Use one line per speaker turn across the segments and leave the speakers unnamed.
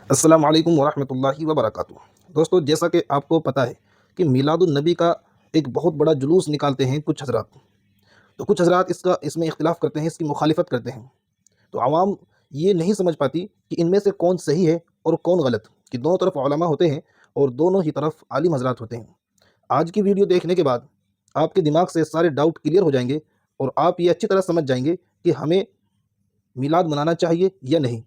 السلام علیکم ورحمۃ اللہ وبرکاتہ۔ دوستو، جیسا کہ آپ کو پتہ ہے کہ میلاد النبی کا ایک بہت بڑا جلوس نکالتے ہیں کچھ حضرات، تو کچھ حضرات اس میں اختلاف کرتے ہیں، اس کی مخالفت کرتے ہیں۔ تو عوام یہ نہیں سمجھ پاتی کہ ان میں سے کون صحیح ہے اور کون غلط، کہ دونوں طرف علماء ہوتے ہیں اور دونوں ہی طرف عالم حضرات ہوتے ہیں۔ آج کی ویڈیو دیکھنے کے بعد آپ کے دماغ سے سارے ڈاؤٹ کلیئر ہو جائیں گے اور آپ یہ اچھی طرح سمجھ جائیں گے کہ ہمیں میلاد منانا چاہیے یا نہیں،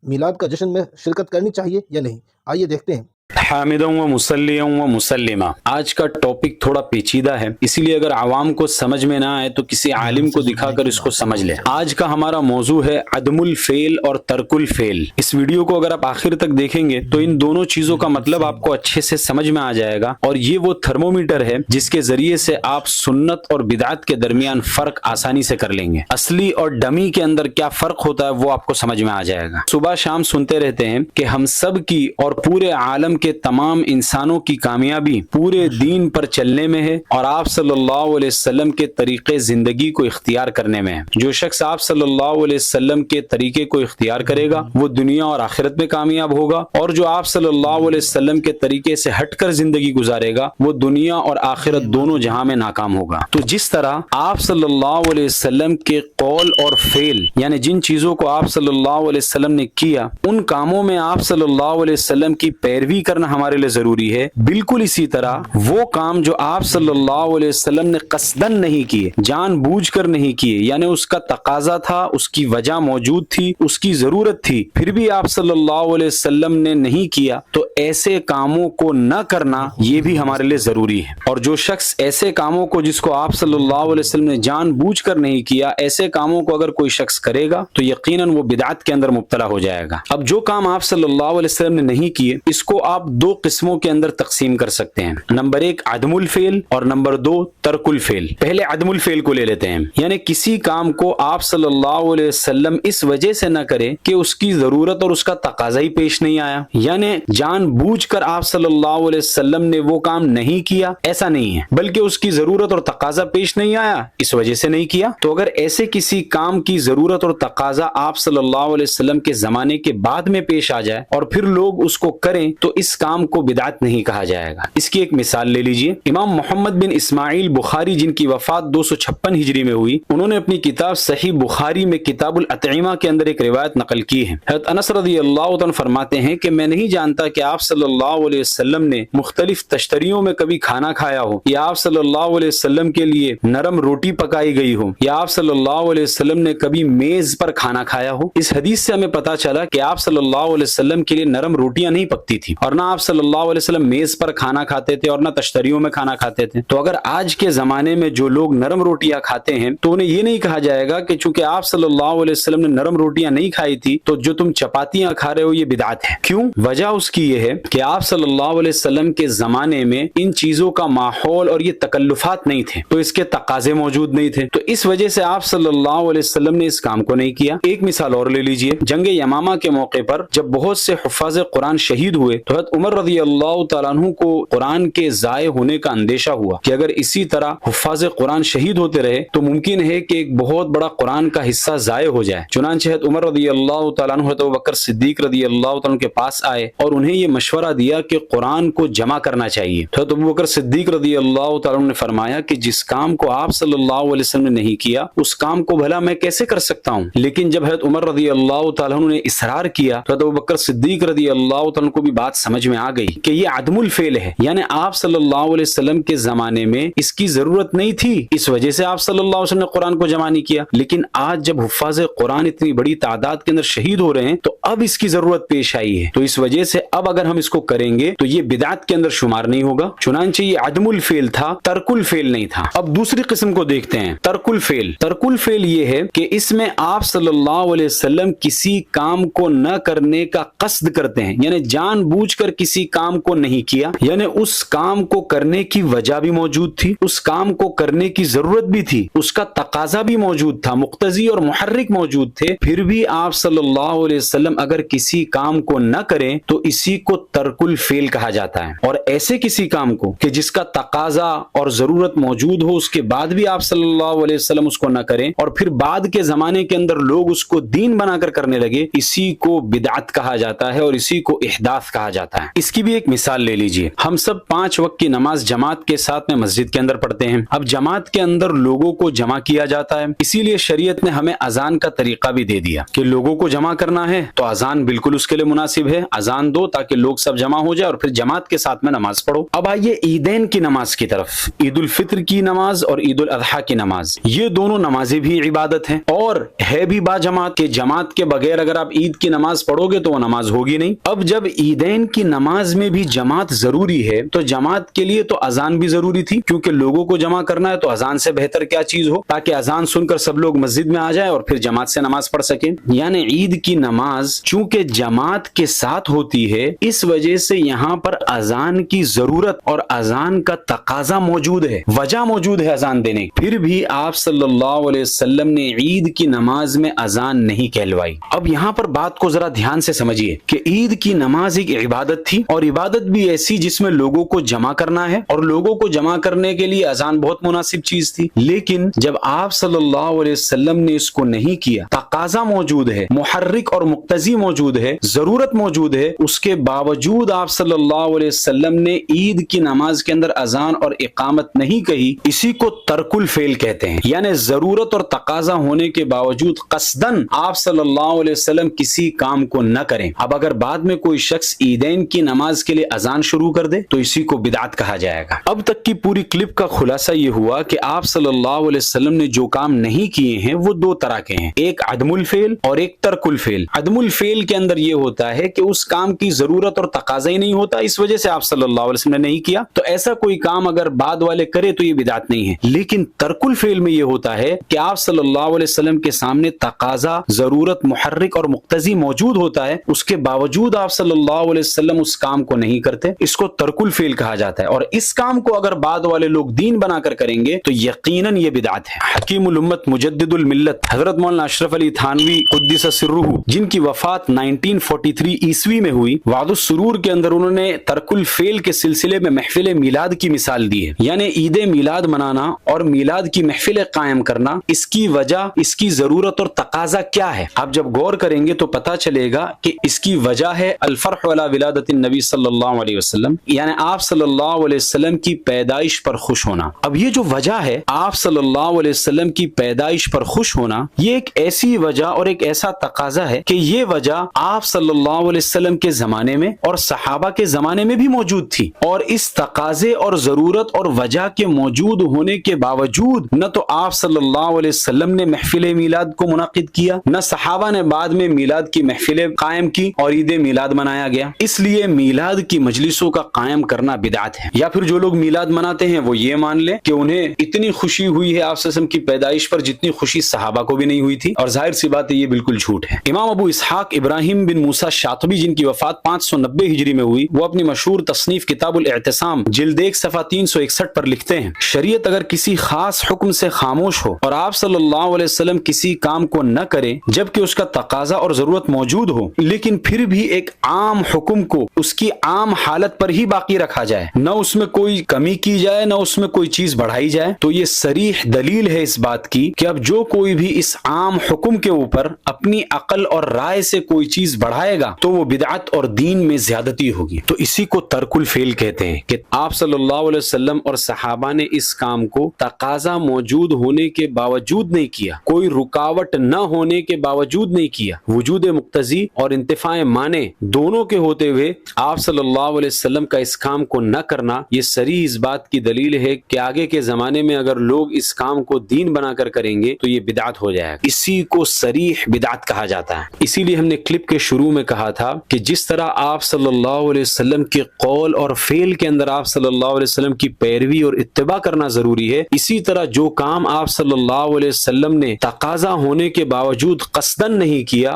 میلاد کا جشن میں شرکت کرنی چاہیے یا نہیں۔ آئیے دیکھتے ہیں۔
حامدوں و مسلیوں و مسلمہ۔ آج کا ٹاپک تھوڑا پیچیدہ ہے، اسی لیے اگر عوام کو سمجھ میں نہ آئے تو کسی عالم کو دکھا کر اس کو سمجھ لیں۔ آج کا ہمارا موضوع ہے عدم الفعل اور ترک الفعل۔ اس ویڈیو کو اگر آپ آخر تک دیکھیں گے تو ان دونوں چیزوں کا مطلب آپ کو اچھے سے سمجھ میں آ جائے گا، اور یہ وہ تھرمومیٹر ہے جس کے ذریعے سے آپ سنت اور بدعت کے درمیان فرق آسانی سے کر لیں گے۔ اصلی اور ڈمی کے اندر کیا فرق ہوتا ہے وہ آپ کو سمجھ میں آ جائے گا۔ صبح شام سنتے رہتے ہیں کہ ہم سب کی اور پورے عالم کے تمام انسانوں کی کامیابی پورے دین پر چلنے میں ہے اور آپ صلی اللہ علیہ وسلم کے طریقے زندگی کو اختیار کرنے میں ہے۔ جو شخص آپ صلی اللہ علیہ وسلم کے طریقے کو اختیار کرے گا وہ دنیا اور آخرت میں کامیاب ہوگا، اور جو آپ صلی اللہ علیہ وسلم کے طریقے سے ہٹ کر زندگی گزارے گا وہ دنیا اور آخرت دونوں جہاں میں ناکام ہوگا۔ تو جس طرح آپ صلی اللہ علیہ وسلم کے قول اور فعل، یعنی جن چیزوں کو آپ صلی اللہ علیہ وسلم نے کیا ان کاموں میں آپ صلی اللہ علیہ وسلم کی پیروی کرنا ہمارے لیے ضروری ہے، بالکل اسی طرح وہ کام جو آپ صلی اللہ علیہ وسلم نے قصدن نہیں کیے، جان بوجھ کر نہیں کیے، یعنی اس کا تقاضا تھا، اس کی وجہ موجود تھی، اس کی ضرورت تھی، پھر بھی آپ صلی اللہ علیہ وسلم نے نہیں کیا، تو ایسے کاموں کو نہ کرنا یہ بھی ہمارے لیے ضروری ہے۔ اور جو شخص ایسے کاموں کو جس کو آپ صلی اللہ علیہ وسلم نے جان بوجھ کر نہیں کیا، ایسے کاموں کو اگر کوئی شخص کرے گا تو یقیناً وہ بدعت کے اندر مبتلا ہو جائے گا۔ اب جو کام آپ صلی اللہ علیہ وسلم نے نہیں کیے اس کو آپ دو قسموں کے اندر تقسیم کر سکتے ہیں، نمبر ایک عدم الفعل اور نمبر دو ترک الفعل۔ پہلے عدم الفعل کو لے لیتے ہیں، یعنی کسی کام کو آپ صلی اللہ علیہ وسلم اس وجہ سے نہ کرے کہ اس کی ضرورت اور اس کا تقاضا ہی پیش نہیں آیا، یعنی جان بوجھ کر آپ صلی اللہ علیہ وسلم نے وہ کام نہیں کیا، ایسا نہیں ہے، بلکہ اس کی ضرورت اور تقاضا پیش نہیں آیا اس وجہ سے نہیں کیا۔ تو اگر ایسے کسی کام کی ضرورت اور تقاضا آپ صلی اللہ علیہ وسلم کے زمانے کے بعد میں پیش آ جائے اور پھر لوگ اس کو کریں تو اس کام کو بدعت نہیں کہا جائے گا۔ اس کی ایک مثال لے لیجئے، امام محمد بن اسماعیل بخاری جن کی وفات 256 ہجری میں ہوئی، انہوں نے اپنی کتاب صحیح بخاری میں کتاب الاطعمہ کے اندر ایک روایت نقل کی ہے۔ حضرت انس رضی اللہ عنہ فرماتے ہیں کہ میں نہیں جانتا کہ آپ صلی اللہ علیہ وسلم نے مختلف تشتریوں میں کبھی کھانا کھایا ہو، یا آپ صلی اللہ علیہ وسلم کے لیے نرم روٹی پکائی گئی ہو، یا آپ صلی اللہ علیہ وسلم نے کبھی میز پر کھانا کھایا ہو۔ اس حدیث سے ہمیں پتا چلا کہ آپ صلی اللہ علیہ وسلم کے لیے نرم روٹیاں نہیں پکتی تھی، اور نہ آپ صلی اللہ علیہ وسلم میز پر کھانا کھاتے تھے اور نہ تشتریوں میں کھانا کھاتے تھے۔ تو اگر آج کے زمانے میں جو لوگ نرم روٹیاں کھاتے ہیں تو انہیں یہ نہیں کہا جائے گا کہ چونکہ آپ صلی اللہ علیہ وسلم نے نرم روٹیاں نہیں کھائی تھی تو جو تم چپاتیاں کھا رہے ہو یہ بدعت ہے۔ کیوں؟ وجہ اس کی یہ ہے کہ آپ صلی اللہ علیہ وسلم کے زمانے میں ان چیزوں کا ماحول اور یہ تکلفات نہیں تھے، تو اس کے تقاضے موجود نہیں تھے، تو اس وجہ سے آپ صلی اللہ علیہ وسلم نے اس کام کو نہیں کیا۔ ایک مثال اور لے لیجئے، جنگ یمامہ کے موقع پر جب بہت سے حفاظ قرآن شہید ہوئے تو حضرت عمر رضی اللہ تعالیٰ عنہ کو قرآن کے ضائع ہونے کا اندیشہ ہوا کہ اگر اسی طرح حفاظ قرآن شہید ہوتے رہے تو ممکن ہے کہ ایک بہت بڑا قرآن کا حصہ ضائع ہو جائے۔ چنانچہ حضرت عمر رضی اللہ تعالیٰ عنہ حضرت ابوبکر صدیق رضی اللہ تعالیٰ عنہ کے پاس آئے اور انہیں یہ مشورہ دیا کہ قرآن کو جمع کرنا چاہیے۔ حضرت ابوبکر صدیق رضی اللہ تعالیٰ عنہ نے فرمایا کہ جس کام کو آپ صلی اللہ علیہ وسلم نے نہیں کیا اس کام کو بھلا میں کیسے کر سکتا ہوں؟ لیکن جب حضرت عمر رضی اللہ تعالیٰ عنہ نے اصرار کیا تو حضرت ابوبکر صدیق رضی اللہ تعالیٰ عنہ کو بھی بات سمجھ میں آ گئی کہ یہ عدم الفعل ہے، یعنی آپ صلی اللہ علیہ وسلم کے زمانے میں اس کی ضرورت نہیں تھی، اس وجہ سے آپ صلی اللہ علیہ وسلم نے قرآن کو جمع نہیں کیا، لیکن آج جب حفاظ قرآن اتنی بڑی تعداد کے اندر شہید ہو رہے ہیں تو اب اس کی ضرورت پیش آئی ہے، تو اس وجہ سے اب اگر ہم اس کو کریں گے تو یہ بدعت کے اندر شمار نہیں ہوگا۔ چنانچہ یہ عدم الفعل تھا، ترک الفعل نہیں تھا۔ اب دوسری قسم کو دیکھتے ہیں، ترک الفعل۔ ترک الفعل یہ ہے کہ اس میں آپ صلی اللہ علیہ وسلم کسی کام کو نہ کرنے کا قصد کرتے ہیں، یعنی جان بوجھ کر کسی کام کو نہیں کیا، یعنی اس کام کو کرنے کی وجہ بھی موجود تھی، اس کام کو کرنے کی ضرورت بھی تھی، اس کا تقاضا بھی موجود تھا، مقتضی اور محرک موجود تھے، پھر بھی آپ صلی اللہ علیہ وسلم اگر کسی کام کو نہ کریں تو اسی کو ترک الفعل کہا جاتا ہے۔ اور ایسے کسی کام کو کہ جس کا تقاضا اور ضرورت موجود ہو، اس کے بعد بھی آپ صلی اللہ علیہ وسلم اس کو نہ کریں اور پھر بعد کے زمانے کے اندر لوگ اس کو دین بنا کر کرنے لگے، اسی کو بدعت کہا جاتا ہے اور اسی کو احداث کہا جاتا ہے۔ اس کی بھی ایک مثال لے لیجئے، ہم سب 5 وقت کی نماز جماعت کے ساتھ میں مسجد کے اندر پڑھتے ہیں۔ اب جماعت کے اندر لوگوں کو جمع کیا جاتا ہے، اسی لیے شریعت نے ہمیں اذان کا طریقہ بھی دے دیا کہ لوگوں کو جمع کرنا ہے تو اذان بالکل اس کے لیے مناسب ہے، اذان دو تاکہ لوگ سب جمع ہو جائے اور پھر جماعت کے ساتھ میں نماز پڑھو۔ اب آئیے عیدین کی نماز کی طرف، عید الفطر کی نماز اور عید الاضحیٰ کی نماز، یہ دونوں نمازیں بھی عبادت ہیں اور ہے بھی با جماعت، کہ جماعت کے بغیر اگر آپ عید کی نماز پڑھو گے تو وہ نماز ہوگی نہیں۔ اب جب عیدین کی نماز میں بھی جماعت ضروری ہے تو جماعت کے لیے تو اذان بھی ضروری تھی، کیونکہ لوگوں کو جمع کرنا ہے تو اذان سے بہتر کیا چیز ہو تاکہ اذان سن کر سب لوگ مسجد میں آ جائیں اور پھر جماعت سے نماز پڑھ سکیں۔ یعنی عید کی نماز چونکہ جماعت کے ساتھ ہوتی ہے، اس وجہ سے یہاں پر اذان کی ضرورت اور اذان کا تقاضا موجود ہے، وجہ موجود ہے اذان دینے کی، پھر بھی آپ صلی اللہ علیہ وسلم نے عید کی نماز میں اذان نہیں کہلوائی۔ اب یہاں پر بات کو ذرا دھیان سے سمجھیے کہ عید کی نماز ایک عبادت تھی اور عبادت بھی ایسی جس میں لوگوں کو جمع کرنا ہے اور لوگوں کو جمع کرنے کے لیے اذان بہت مناسب چیز تھی، لیکن جب آپ صلی اللہ علیہ وسلم نے اس کو نہیں کیا، تقاضا موجود ہے، محرک اور مقتضی موجود ہے، ضرورت موجود ہے، اس کے باوجود آپ صلی اللہ علیہ وسلم نے عید کی نماز کے اندر اذان اور اقامت نہیں کہی، اسی کو ترک الفعل کہتے ہیں۔ یعنی ضرورت اور تقاضا ہونے کے باوجود قصداً آپ صلی اللہ علیہ وسلم کسی کام کو نہ کریں۔ اب اگر بعد میں کوئی شخص عیدین کی نماز کے لیے اذان شروع کر دے تو اسی کو بدعت کہا جائے گا۔ اب تک کی پوری کلپ کا خلاصہ یہ ہوا کہ آپ صلی اللہ علیہ وسلم نے جو کام نہیں کیے ہیں وہ 2 طرح کے ہیں، ایک عدم الفعل اور ایک ترک الفعل۔ عدم الفعل کے اندر یہ ہوتا ہے کہ اس کام کی ضرورت اور تقاضا ہی نہیں ہوتا، اس وجہ سے آپ صلی اللہ علیہ وسلم نے نہیں کیا، تو ایسا کوئی کام اگر بعد والے کرے تو یہ بدعت نہیں ہے۔ لیکن ترک الفعل میں یہ ہوتا ہے کہ آپ صلی اللہ علیہ وسلم کے سامنے تقاضا، ضرورت، محرک اور مقتضی موجود ہوتا ہے، اس کے باوجود آپ صلی اللہ علیہ وسلم اس کام کو نہیں کرتے، اس کو ترک الفعل کہا جاتا ہے۔ اور اس کام کو اگر بعد والے لوگ دین بنا کر کریں گے تو یقیناً یہ بدعت ہے۔ حکیم الامت مجدد الملت حضرت مولانا اشرف علی تھانوی قدس سرہ، جن کی وفات 1943 عیسوی میں ہوئی، وعد السرور کے اندر انہوں نے ترک الفعل کے سلسلے میں محفل میلاد کی مثال دی ہے۔ یعنی عید میلاد منانا اور میلاد کی محفل قائم کرنا، اس کی وجہ، اس کی ضرورت اور تقاضا کیا ہے؟ آپ جب غور کریں گے تو پتہ چلے گا کہ اس کی وجہ ہے الفرح علی ولادت النبی صلی اللہ علیہ وسلم، یعنی آپ صلی اللہ علیہ وسلم کی پیدائش پر خوش ہونا۔ اب یہ جو وجہ ہے آپ صلی اللہ علیہ وسلم کی پیدائش پر خوش ہونا، یہ ایک ایسی وجہ اور ایک ایسا تقاضا ہے کہ یہ وجہ آپ صلی اللہ علیہ وسلم کے زمانے میں اور صحابہ کے زمانے میں بھی موجود تھی، اور اس تقاضے اور ضرورت اور وجہ کے موجود ہونے کے باوجود نہ تو آپ صلی اللہ علیہ وسلم نے محفل میلاد کو منعقد کیا، نہ صحابہ نے بعد میں میلاد کی محفلیں قائم کی اور عید میلاد منایا گیا۔ اس لیے میلاد کی مجلسوں کا قائم کرنا بدعت ہے۔ یا پھر جو لوگ میلاد مناتے ہیں وہ یہ مان لیں کہ انہیں اتنی خوشی ہوئی ہے آپ صلی اللہ علیہ وسلم کی پیدائش پر جتنی خوشی صحابہ کو بھی نہیں ہوئی تھی، اور ظاہر سی بات ہے یہ بالکل جھوٹ ہے۔ امام ابو اسحاق ابراہیم بن موسیٰ شاطبی، جن کی وفات 590 ہجری میں ہوئی، وہ اپنی مشہور تصنیف کتاب الاعتصام جلد 1 صفحہ 361 پر لکھتے ہیں، شریعت اگر کسی خاص حکم سے خاموش ہو اور آپ صلی اللہ علیہ وسلم کسی کام کو نہ کریں جبکہ اس کا تقاضا اور ضرورت موجود ہو، لیکن پھر بھی ایک عام حکم کو اس کی عام حالت پر ہی باقی رکھا جائے، نہ اس میں کوئی کمی کی جائے نہ اس میں کوئی چیز بڑھائی جائے، تو یہ صریح دلیل ہے اس بات کی کہ اب جو کوئی بھی اس عام حکم کے اوپر اپنی عقل اور رائے سے کوئی چیز بڑھائے گا تو وہ بدعت اور دین میں زیادتی ہوگی۔ تو اسی کو ترک الفعل کہتے ہیں کہ آپ صلی اللہ علیہ وسلم اور صحابہ نے اس کام کو تقاضا موجود ہونے کے باوجود نہیں کیا، کوئی رکاوٹ نہ ہونے کے باوجود نہیں کیا، وجود مقتضی اور انتفاع معنی دونوں کے ہوتے ہوئے آپ صلی اللہ علیہ وسلم کا اس کام کو نہ کرنا، یہ صریح اس بات کی دلیل ہے کہ آگے کے زمانے میں اگر لوگ اس کام کو دین بنا کر کریں گے تو یہ بدعت ہو جائے گا۔ اسی کو صریح بدعت کہا جاتا ہے۔ اسی لیے ہم نے کلپ کے شروع میں کہا تھا کہ جس طرح آپ صلی اللہ علیہ وسلم کے قول اور فعل کے اندر آپ صلی اللہ علیہ وسلم کی پیروی اور اتباع کرنا ضروری ہے، اسی طرح جو کام آپ صلی اللہ علیہ وسلم نے تقاضا ہونے کے باوجود قصدن نہیں کیا،